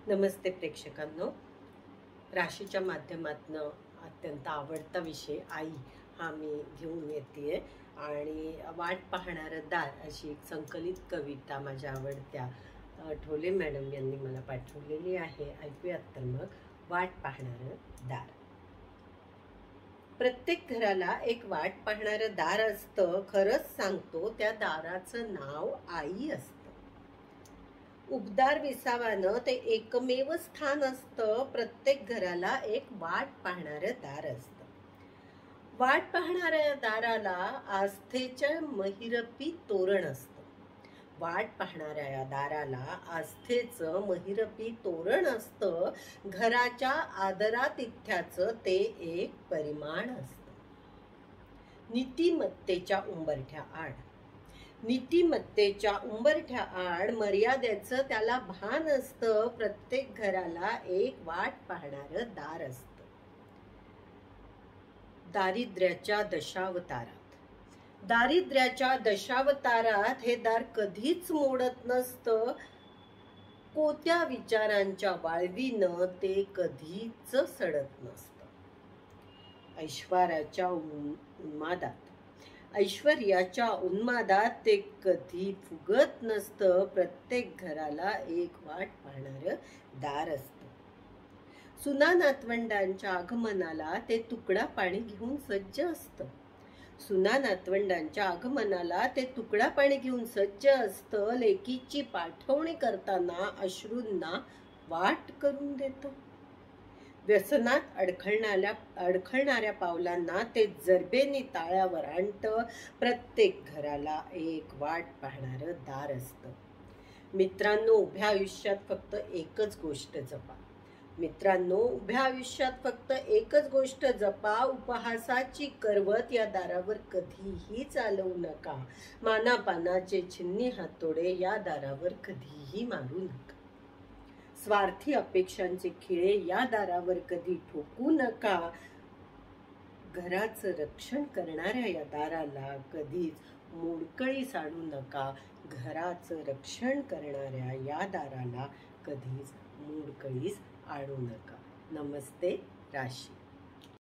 नमस्ते प्रेक्षकांनो, राशीच्या माध्यमातून अत्यंत आवडता विषय आई हा मी घेऊन येते आणि वाट पाहणारं दार अशी एक संकलित कविता माझ्या आवडत्या ठोले मॅडम यांनी मला पाठवलेली आहे. ऐकूयात तर मग. वाट पाहणारं दार. प्रत्येक घराला एक वाट पाहणारं दार असतं. खरंच सांगतो, त्या दाराचं नाव आई असतं. उबदार विसावानं ते एकमेव स्थान असतं. प्रत्येक घराला एक वाट पाहणारं दार असतं. वाट पाहणाऱ्या दाराला आस्थेच्या महिरपी तोरण असतं. वाट पाहणाऱ्या या दाराला आस्थेचं महिरपी तोरण असतं. घराच्या आदरातिथ्याचं ते एक परिमाण असतं. नीतिमत्तेच्या उंबरठ्या आड. नीतिमत्तेच्या उंबरठ्या आड मर्यादेचं त्याला भान असतं. प्रत्येक घराला एक वाट पाहणारं दार असतं. दारिद्र्याच्या दशावतारात. दारिद्र्याच्या दशावतारात हे दार कधीच मोडत नसतं. कोत्या विचारांच्या वाळवीनं ते कधीच सडत नसतं. ऐश्वर्याच्या उन्मादात ते कधी फुगत नसतं. प्रत्येक घराला एक वाट पाहणारं दार असतं. सुना नातवंडांच्या आगमनाला ते तुकडा पाणी घेऊन सज्ज असतं. सुना नातवंडांच्या आगमनाला ते तुकडा पाणी घेऊन सज्ज असतं. लेकीची पाठवणी करताना अश्रूंना वाट करून देतं. व्यसनात अडखळणाऱ्या पावलांना ते जरबेनी ताळ्यावर आणतं. प्रत्येक घराला एक वाट पाहणारं दार असतं. मित्रांनो, उभ्या आयुष्यात फक्त एकच गोष्ट जपा. मित्रांनो, उभ्या आयुष्यात फक्त एकच गोष्ट जपा. उपहासाची करवत या दारावर कधीही चालवू नका. मानापानाचे छिन्नी हातोडे या दारावर कधीही मारू नका. स्वार्थी अपेक्षांचे खिळे या दारावर कधी ठोकू नका. घराचं रक्षण करणाऱ्या या दाराला कधीच मोडकळीस आणू नका. घराचं रक्षण करणाऱ्या या दाराला कधीच मोडकळीस आणू नका. नमस्ते राशी.